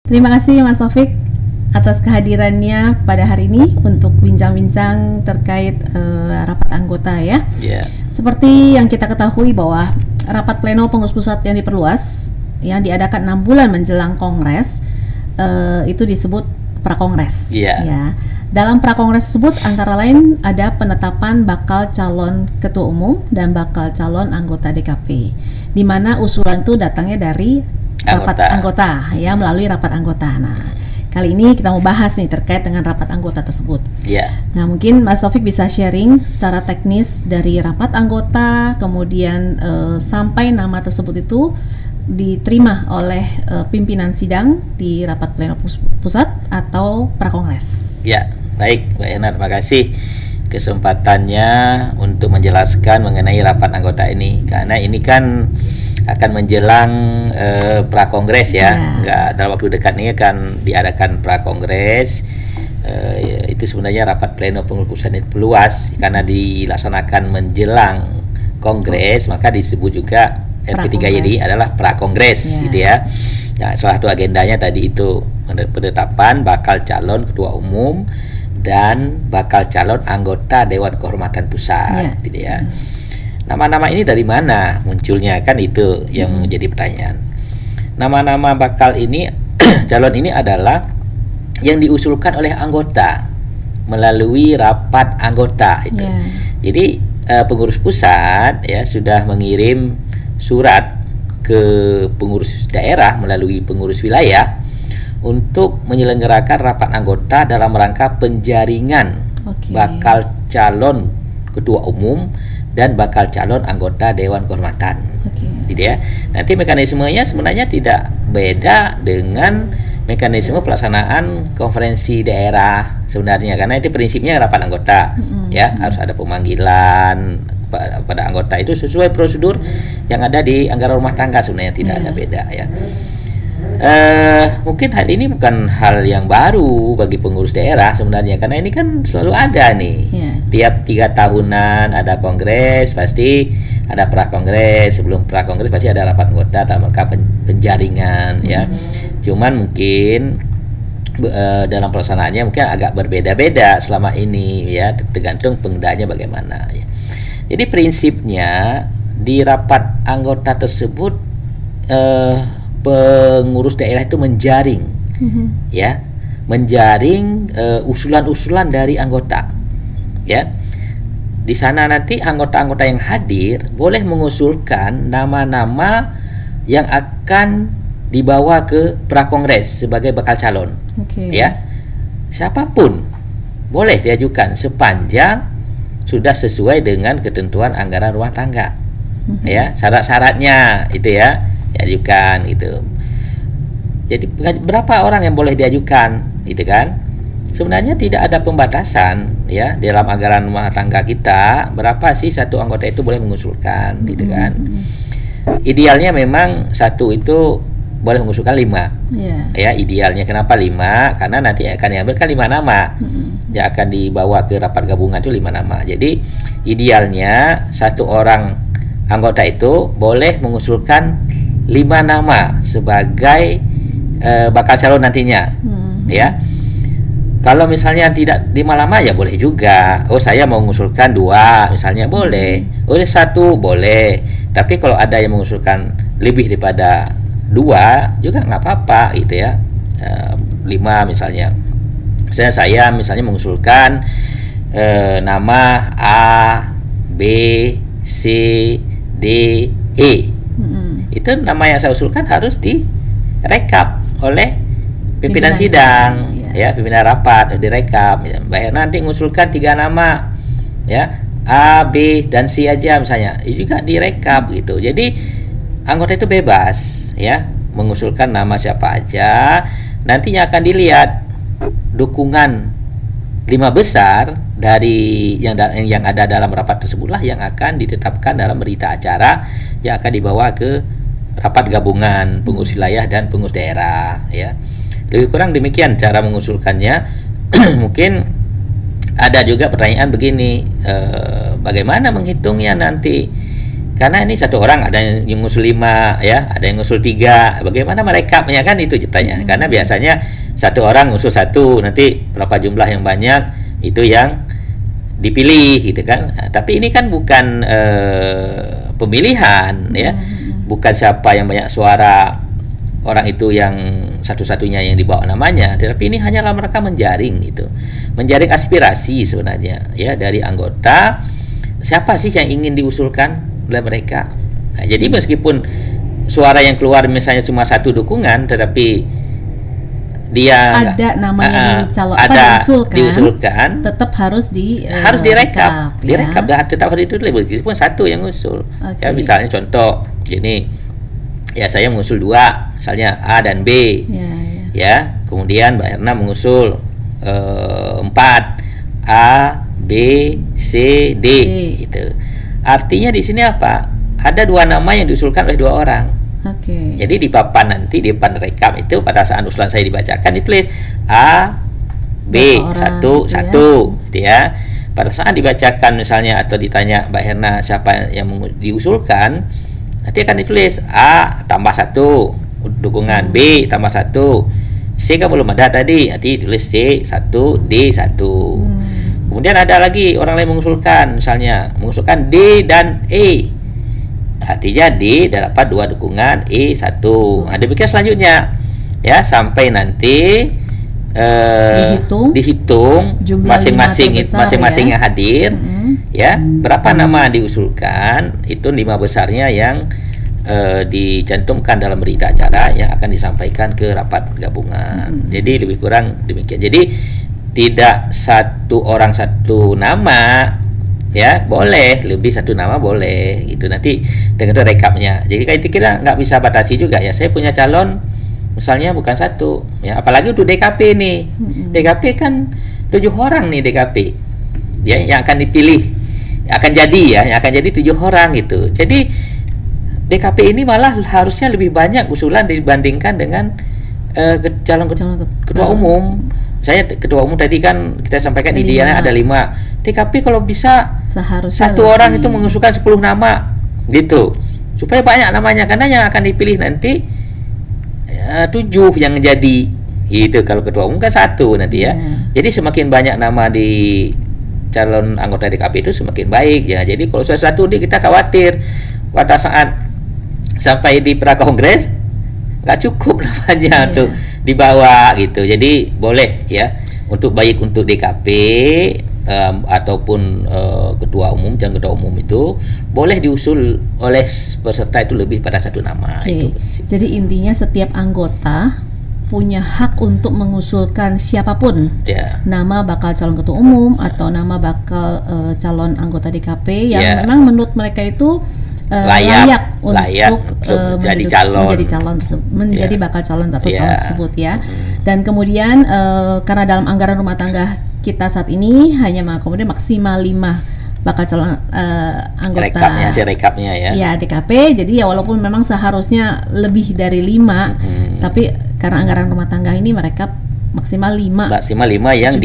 Terima kasih Mas Taufik atas kehadirannya pada hari ini untuk bincang-bincang terkait rapat anggota ya. Yeah. Seperti yang kita ketahui bahwa rapat pleno pengurus pusat yang diperluas yang diadakan 6 bulan menjelang kongres itu disebut prakongres. Yeah. Ya. Dalam prakongres tersebut antara lain ada penetapan bakal calon ketua umum dan bakal calon anggota DKP, di mana usulan itu datangnya dari rapat anggota ya, melalui rapat anggota. Nah, kali ini kita mau bahas nih terkait dengan rapat anggota tersebut. Yeah. Nah, mungkin Mas Taufik bisa sharing secara teknis dari rapat anggota, kemudian sampai nama tersebut itu diterima oleh pimpinan sidang di rapat pleno pusat atau prakongres. Ya, baik Mbak Ena, terima kasih kesempatannya untuk menjelaskan mengenai rapat anggota ini, karena ini kan akan menjelang prakongres ya. Nggak dalam waktu dekat ini akan diadakan prakongres. Itu sebenarnya rapat pleno pengurus pusat itu luas karena dilaksanakan menjelang kongres, maka disebut juga RP3YD adalah prakongres gitu ya. Nah, salah satu agendanya tadi itu penetapan bakal calon ketua umum dan bakal calon anggota Dewan Kehormatan Pusat gitu ya. Nama-nama ini dari mana munculnya, kan itu yang menjadi pertanyaan. Nama-nama bakal ini calon ini adalah yang diusulkan oleh anggota melalui rapat anggota itu. Jadi pengurus pusat ya sudah mengirim surat ke pengurus daerah melalui pengurus wilayah untuk menyelenggarakan rapat anggota dalam rangka penjaringan bakal calon ketua umum dan bakal calon anggota Dewan Kehormatan. Gitu ya. Nanti mekanismenya sebenarnya tidak beda dengan mekanisme pelaksanaan konferensi daerah sebenarnya, karena itu prinsipnya rapat anggota ya, harus ada pemanggilan pada anggota itu sesuai prosedur yang ada di anggaran rumah tangga, sebenarnya tidak ada beda ya. Mungkin hal ini bukan hal yang baru bagi pengurus daerah sebenarnya, karena ini kan selalu ada nih. Tiap 3 tahunan ada kongres, pasti ada prakongres, sebelum prakongres pasti ada rapat anggota dalam rangka penjaringan ya. Cuman mungkin dalam pelaksanaannya mungkin agak berbeda-beda selama ini ya, tergantung penggunaannya bagaimana ya. Jadi prinsipnya di rapat anggota tersebut pengurus daerah itu menjaring ya, menjaring usulan-usulan dari anggota ya. Di sana nanti anggota-anggota yang hadir boleh mengusulkan nama-nama yang akan dibawa ke prakongres sebagai bakal calon ya. Siapapun boleh diajukan sepanjang sudah sesuai dengan ketentuan anggaran rumah tangga ya, syarat-syaratnya itu ya diajukan gitu. Jadi berapa orang yang boleh diajukan gitu kan, sebenarnya tidak ada pembatasan ya dalam anggaran rumah tangga kita, berapa sih satu anggota itu boleh mengusulkan gitu kan. Idealnya memang satu itu boleh mengusulkan 5 ya, idealnya. Kenapa 5? Karena nanti akan diambil kan 5 nama yang akan dibawa ke rapat gabungan itu 5 nama. Jadi idealnya satu orang anggota itu boleh mengusulkan 5 nama sebagai bakal calon nantinya ya. Kalau misalnya tidak 5 nama ya boleh juga. Oh, saya mau mengusulkan 2 misalnya boleh. Oh, 1 boleh. Tapi kalau ada yang mengusulkan lebih daripada 2 juga nggak apa-apa gitu ya. 5 misalnya. Misalnya saya mengusulkan nama A, B, C, D, E. Itu nama yang saya usulkan harus direkap oleh pimpinan sidang ya, pimpinan rapat direkap. Bayar nanti mengusulkan 3 nama ya, A, B, dan C aja misalnya, itu juga direkap gitu. Jadi anggota itu bebas ya mengusulkan nama siapa aja. Nantinya akan dilihat dukungan 5 besar dari yang ada dalam rapat tersebutlah yang akan ditetapkan dalam berita acara yang akan dibawa ke rapat gabungan pengurus wilayah dan pengurus daerah ya. Lebih kurang demikian cara mengusulkannya. Mungkin ada juga pertanyaan begini, bagaimana menghitungnya nanti Karena ini satu orang ada yang ngusul 5 ya, ada yang ngusul 3. Bagaimana merekapnya kan itu pertanyaan. Karena biasanya satu orang ngusul 1, nanti berapa jumlah yang banyak itu yang dipilih gitu kan. Nah, tapi ini kan bukan pemilihan ya. Bukan siapa yang banyak suara orang itu yang satu-satunya yang dibawa namanya, tetapi ini hanyalah mereka menjaring gitu. Menjaring aspirasi sebenarnya ya dari anggota, siapa sih yang ingin diusulkan oleh mereka. Nah, jadi meskipun suara yang keluar misalnya cuma 1 dukungan, tetapi dia ada nama yang diusulkan, tetap harus direkap, tetap harus itu meskipun 1 yang usul. Okay. Ya misalnya contoh gini, ya saya mengusul 2, misalnya A dan B, ya kemudian Mbak Erna mengusul 4, A, B, C, D, gitu. Artinya di sini apa? Ada 2 nama yang diusulkan oleh 2 orang. Oke. Jadi di papan nanti di papan rekap itu pada saat usulan saya dibacakan ditulis A, B, 1, gitu ya. Pada saat dibacakan misalnya atau ditanya Mbak Herna siapa yang diusulkan, nanti akan ditulis A tambah 1 dukungan, B tambah 1, C kan belum ada tadi, nanti ditulis C 1, D 1. Kemudian ada lagi orang lain mengusulkan D dan E. Artinya D dapat 2 dukungan, E 1. Nah, demikian selanjutnya. Ya, sampai nanti dihitung masing-masing yang hadir. Ya, berapa nama diusulkan, itu 5 besarnya yang dicantumkan dalam berita acara yang akan disampaikan ke rapat gabungan. Jadi lebih kurang demikian. Jadi tidak 1 orang 1 nama ya, boleh lebih 1 nama boleh gitu, nanti dengan rekapnya. Jadi kita nggak bisa batasi juga ya, saya punya calon misalnya bukan 1 ya, apalagi untuk DKP nih. DKP kan 7 orang nih DKP ya yang akan dipilih, yang akan jadi 7 orang gitu. Jadi DKP ini malah harusnya lebih banyak usulan dibandingkan dengan calon ketua umum. Saya ketua umum tadi kan kita sampaikan idealnya ada 5. TKP kalau bisa seharusnya 1 orang itu mengusulkan 10 nama gitu, supaya banyak namanya, karena yang akan dipilih nanti 7 yang jadi gitu. Kalau ketua umum kan 1 nanti ya. Jadi semakin banyak nama di calon anggota DKP itu semakin baik ya. Jadi kalau sudah 1 nih, kita khawatir pada saat sampai di prakongres nggak cukup namanya untuk dibawa gitu. Jadi boleh ya, untuk baik untuk DKP ataupun ketua umum, calon ketua umum itu boleh diusul oleh peserta itu lebih pada 1 nama. Itu. Jadi intinya setiap anggota punya hak untuk mengusulkan siapapun nama bakal calon ketua umum atau nama bakal calon anggota DKP yang memang menurut mereka itu layak untuk menjadi bakal calon tersebut ya. Dan kemudian karena dalam anggaran rumah tangga kita saat ini hanya mengakomodir maksimal 5 bakal calon anggota rekapnya ya DKP. Jadi ya walaupun memang seharusnya lebih dari 5, tapi karena anggaran rumah tangga ini mereka maksimal 5 yang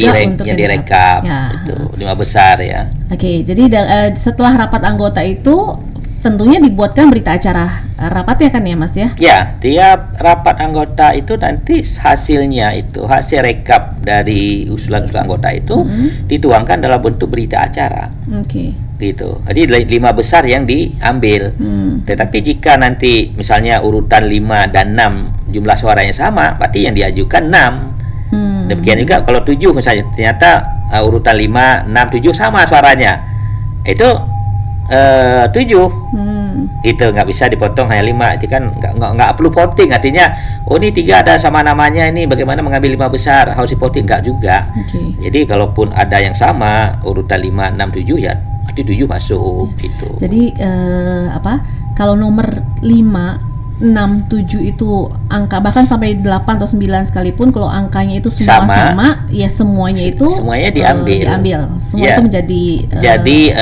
direkap itu 5 besar ya. Oke, jadi setelah rapat anggota itu tentunya dibuatkan berita acara rapatnya kan ya Mas ya? Ya, tiap rapat anggota itu nanti hasilnya itu, hasil rekap dari usulan-usulan anggota itu dituangkan dalam bentuk berita acara. Gitu. Jadi 5 besar yang diambil. Tetapi jika nanti misalnya urutan 5 dan 6 jumlah suaranya sama, berarti yang diajukan 6. Demikian juga kalau 7 misalnya ternyata urutan 5, 6, 7 sama suaranya. Itu 7 itu nggak bisa dipotong hanya 5. Itu kan nggak perlu voting, artinya ini 3 ada sama namanya, ini bagaimana mengambil 5 besar harus voting, nggak juga. Jadi kalaupun ada yang sama urutan 5, 6, 7 ya arti 7 masuk gitu. Jadi kalau nomor 5, 6, 7 itu angka bahkan sampai 8 atau 9 sekalipun, kalau angkanya itu semua sama ya semuanya diambil. Semua itu menjadi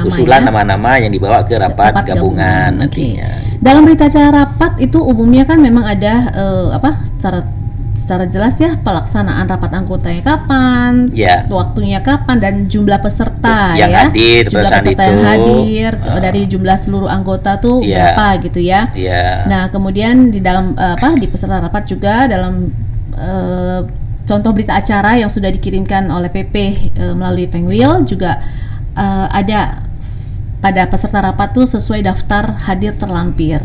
usulan nama-nama yang dibawa ke rapat gabungan nantinya. Dalam berita acara rapat itu umumnya kan memang ada secara secara jelas ya pelaksanaan rapat anggotanya kapan, Ya. waktunya kapan, dan jumlah peserta Yang ya, hadir pada jumlah saat peserta itu. yang hadir dari jumlah seluruh anggota tuh Ya. berapa gitu ya. Ya. Nah kemudian di dalam di peserta rapat juga dalam contoh berita acara yang sudah dikirimkan oleh PP melalui Pengwil juga ada pada peserta rapat tuh sesuai daftar hadir terlampir.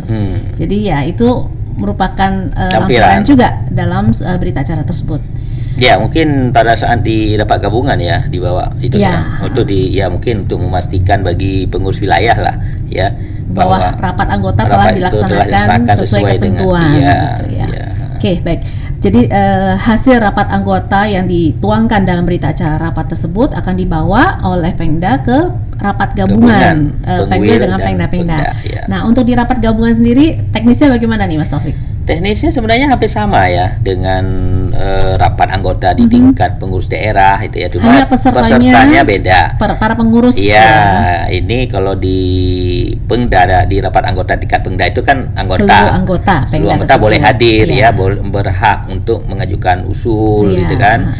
Jadi ya itu merupakan lampiran juga dalam berita acara tersebut. Ya, mungkin pada saat di rapat gabungan ya dibawa itu Ya. untuk mungkin untuk memastikan bagi pengurus wilayah lah ya bahwa rapat anggota telah rapat itu dilaksanakan sesuai ketentuan gitu ya. Oke, baik. Jadi hasil rapat anggota yang dituangkan dalam berita acara rapat tersebut akan dibawa oleh Pengda ke rapat gabungan Pengwil dengan Pengda. Ya. Nah, untuk di rapat gabungan sendiri teknisnya bagaimana nih Mas Taufik? Teknisnya sebenarnya hampir sama ya dengan rapat anggota di tingkat pengurus daerah itu ya, cuma hanya pesertanya beda. Para pengurus Iya, ini kalau di Pengda di rapat anggota tingkat Pengda itu kan seluruh anggota boleh hadir ya, berhak untuk mengajukan usul ya. gitu kan.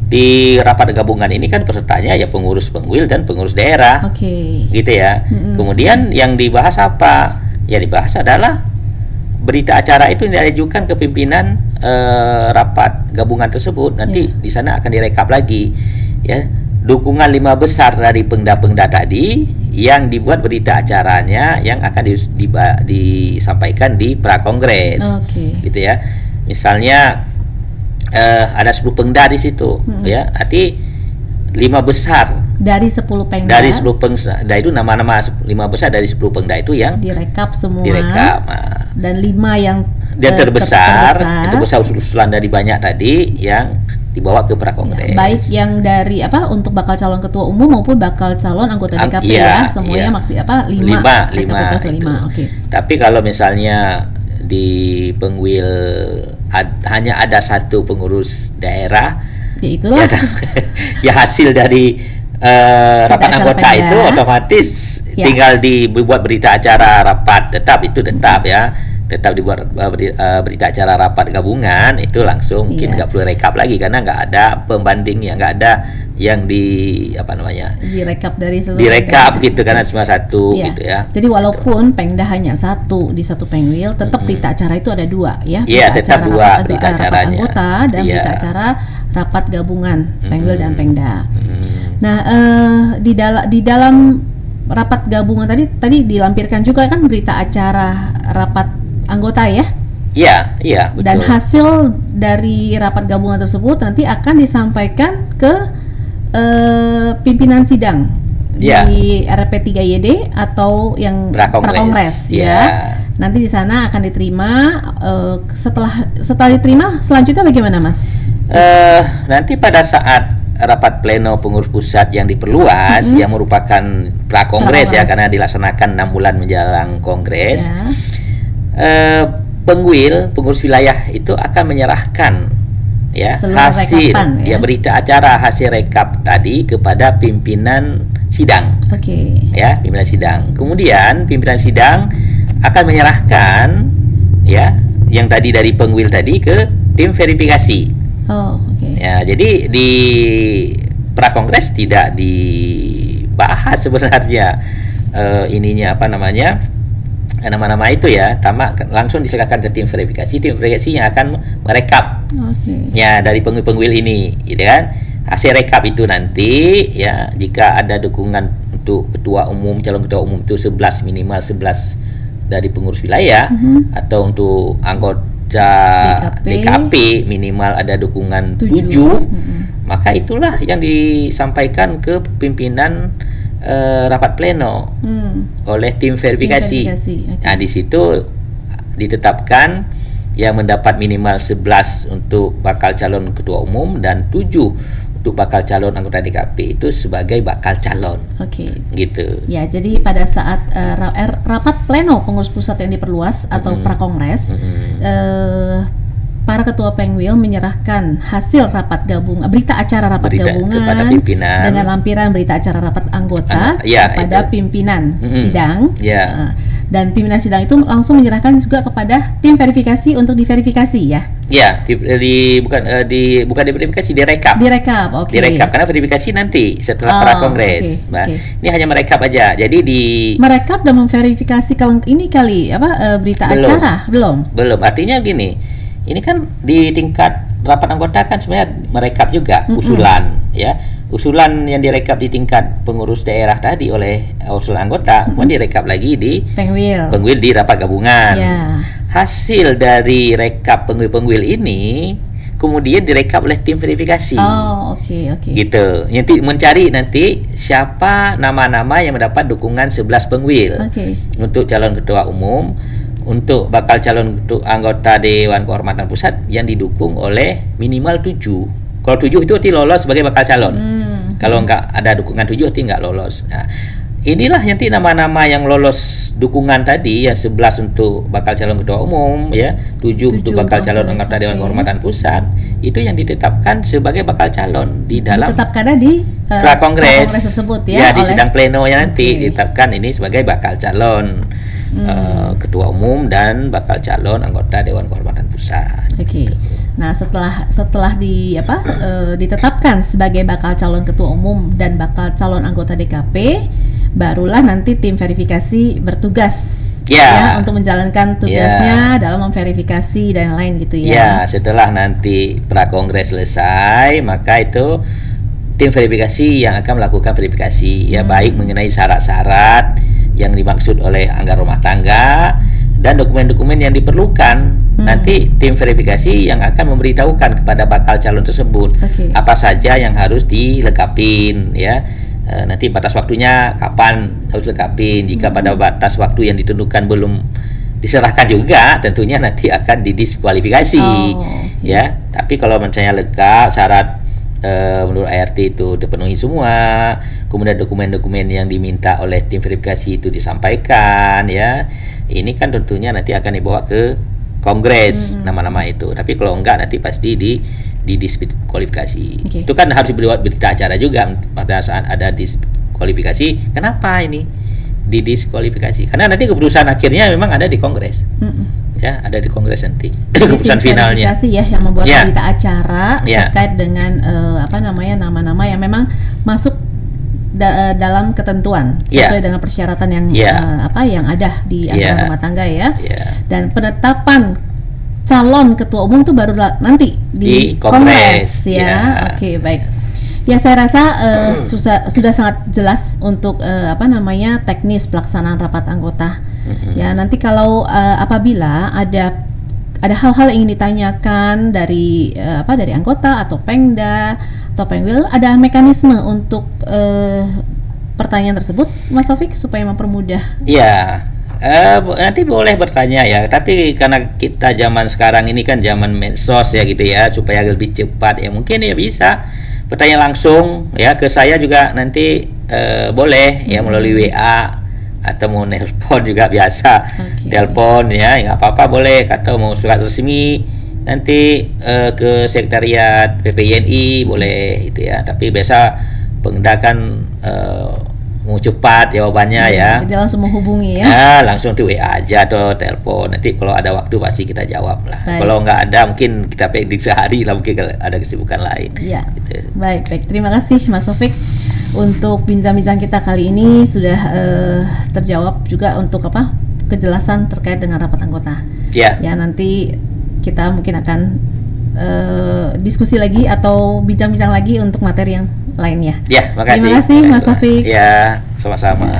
Di rapat gabungan ini kan pesertanya ya pengurus Pengwil dan pengurus daerah. Oke. Gitu ya. Kemudian yang dibahas apa? Ya dibahas adalah berita acara itu yang diajukan ke pimpinan rapat gabungan tersebut. Nanti di sana akan direkap lagi ya. Dukungan 5 besar dari Pengda-Pengda tadi yang dibuat berita acaranya yang akan disampaikan di prakongres. Gitu ya. Misalnya ada 10 Pengda di situ ya. Arti 5 besar dari 10 Pengda. Dari 10 Pengda itu nama-nama 5 besar dari 10 Pengda itu yang direkap semua. Dan 5 yang terbesar itu besar usulan dari banyak tadi yang dibawa ke prakongres. Ya, baik yang dari untuk bakal calon ketua umum maupun bakal calon anggota DKP semuanya maksud 5. Oke. Tapi kalau misalnya di Pengwil hanya ada 1 pengurus daerah, ya itulah ya hasil dari rapat anggota Pengda itu otomatis tinggal dibuat berita acara rapat tetap dibuat berita acara rapat gabungan itu langsung mungkin nggak perlu rekap lagi karena nggak ada pembandingnya, nggak ada yang direkap dari seluruh gitu karena cuma 1 gitu ya. Jadi walaupun Pengda hanya 1 di 1 Pengwil, tetap berita acara itu ada 2 ya. Iya, tetap 2 berita acaranya. Rapat anggota dan berita acara rapat gabungan Pengwil dan Pengda. Nah, di dalam rapat gabungan tadi dilampirkan juga kan berita acara rapat anggota ya? Iya, betul. Dan hasil dari rapat gabungan tersebut nanti akan disampaikan ke pimpinan sidang di RP3YD atau yang prakongres ya. Nanti di sana akan diterima. Setelah diterima selanjutnya bagaimana Mas? Nanti pada saat rapat pleno pengurus pusat yang diperluas yang merupakan prakongres ya karena dilaksanakan 6 bulan menjelang kongres. Pengurus wilayah itu akan menyerahkan hasil berita acara hasil rekap tadi kepada pimpinan sidang. Ya, pimpinan sidang. Kemudian pimpinan sidang akan menyerahkan yang tadi dari Pengwil tadi ke tim verifikasi. Ya, jadi di prakongres tidak dibahas sebenarnya nama-nama itu ya, langsung diserahkan ke tim verifikasi. Tim verifikasi yang akan merekap ya dari Pengwil ini, gitu kan. Hasil rekap itu nanti ya jika ada dukungan untuk ketua umum, calon ketua umum itu 11 minimal 11 dari pengurus wilayah atau untuk anggota DKP minimal ada dukungan 7, maka itulah yang disampaikan ke pimpinan rapat pleno oleh tim verifikasi. Nah, di situ ditetapkan yang mendapat minimal 11 untuk bakal calon ketua umum dan 7 untuk bakal calon anggota DKP itu sebagai bakal calon. Gitu. Ya, jadi pada saat rapat pleno pengurus pusat yang diperluas atau prakongres, para ketua Pengwil menyerahkan hasil rapat gabungan, berita acara rapat gabungan kepada pimpinan dengan lampiran berita acara rapat anggota kepada pimpinan sidang. Dan pimpinan sidang itu langsung menyerahkan juga kepada tim verifikasi untuk diverifikasi ya. Ya, bukan diverifikasi, direkap. Direkap, oke. Direkap karena verifikasi nanti setelah pra kongres. Ini hanya merekap aja. Jadi merekap dan memverifikasi ini kali berita acara belum. Artinya gini. Ini kan di tingkat rapat anggota kan sebenarnya merekap juga usulan ya. Usulan yang direkap di tingkat pengurus daerah tadi oleh usulan anggota, kemudian direkap lagi di pengwil di rapat gabungan. Hasil dari rekap pengwil ini kemudian direkap oleh tim verifikasi. Oke. Gitu. Nanti mencari siapa nama-nama yang mendapat dukungan 11 pengwil untuk calon ketua umum, untuk bakal calon anggota Dewan Kehormatan Pusat yang didukung oleh minimal 7. Kalau 7 itu nanti lolos sebagai bakal calon. Kalau enggak ada dukungan 7 nanti enggak lolos. Nah, inilah nanti nama-nama yang lolos dukungan tadi, yang 11 untuk bakal calon ketua umum, ya, 7 untuk bakal calon anggota Dewan Kehormatan Pusat, itu yang ditetapkan sebagai bakal calon di dalam ditetapkan di prakongres tersebut ya, di sidang plenonya nanti ditetapkan ini sebagai bakal calon ketua umum dan bakal calon anggota Dewan Kehormatan Pusat. Gitu. Nah, setelah ditetapkan sebagai bakal calon ketua umum dan bakal calon anggota DKP, barulah nanti tim verifikasi bertugas ya untuk menjalankan tugasnya dalam memverifikasi dan lain gitu ya. Ya, setelah nanti prakongres selesai, maka itu tim verifikasi yang akan melakukan verifikasi ya, baik mengenai syarat-syarat yang dimaksud oleh anggaran rumah tangga dan dokumen-dokumen yang diperlukan. Nanti tim verifikasi yang akan memberitahukan kepada bakal calon tersebut apa saja yang harus dilengkapin ya. Nanti batas waktunya kapan harus lengkapin. Jika pada batas waktu yang ditentukan belum diserahkan juga, tentunya nanti akan didiskualifikasi ya. Tapi kalau misalnya lengkap syarat menurut ART itu dipenuhi semua, kemudian dokumen-dokumen yang diminta oleh tim verifikasi itu disampaikan ya, ini kan tentunya nanti akan dibawa ke kongres nama-nama itu. Tapi kalau enggak nanti pasti didiskualifikasi. Itu kan harus dibuat berita acara juga pada saat ada diskualifikasi. Kenapa ini didiskualifikasi? Karena nanti keputusan akhirnya memang ada di kongres. Ya, ada di kongres nanti. Keputusan finalnya. Ya, yang membuat berita acara terkait dengan nama-nama yang memang masuk dalam ketentuan sesuai dengan persyaratan yang yang ada di anggaran rumah tangga ya. Dan penetapan calon ketua umum itu baru nanti di kongres ya. Oke, baik. Ya, saya rasa sudah sangat jelas untuk teknis pelaksanaan rapat anggota. Ya, nanti kalau apabila ada hal-hal yang ingin ditanyakan dari dari anggota atau Pengda atau Pengwil, ada mekanisme untuk pertanyaan tersebut, Mas Taufik, supaya mempermudah. Ya, nanti boleh bertanya ya. Tapi karena kita zaman sekarang ini kan zaman medsos ya gitu ya, supaya lebih cepat ya, mungkin ya bisa bertanya langsung ya ke saya juga nanti boleh ya, melalui WA atau mau nelpon juga biasa. Telepon ya, nggak apa-apa boleh, atau mau surat resmi nanti ke sekretariat PPINI boleh itu ya. Tapi biasa Pengda kan mau cepat jawabannya ya. Jadi langsung menghubungi ya. Nah, langsung di WA aja atau telepon. Nanti kalau ada waktu pasti kita jawab lah. Kalau nggak ada mungkin kita pedik sehari lah, mungkin ada kesibukan lain. Iya. Gitu. Baik. Terima kasih Mas Taufik untuk bincang-bincang kita kali ini, sudah terjawab juga untuk kejelasan terkait dengan rapat anggota. Ya, nanti kita mungkin akan diskusi lagi atau bincang-bincang lagi untuk materi yang lainnya. Ya, makasih. Terima kasih Mas Taufik. Ya, sama-sama.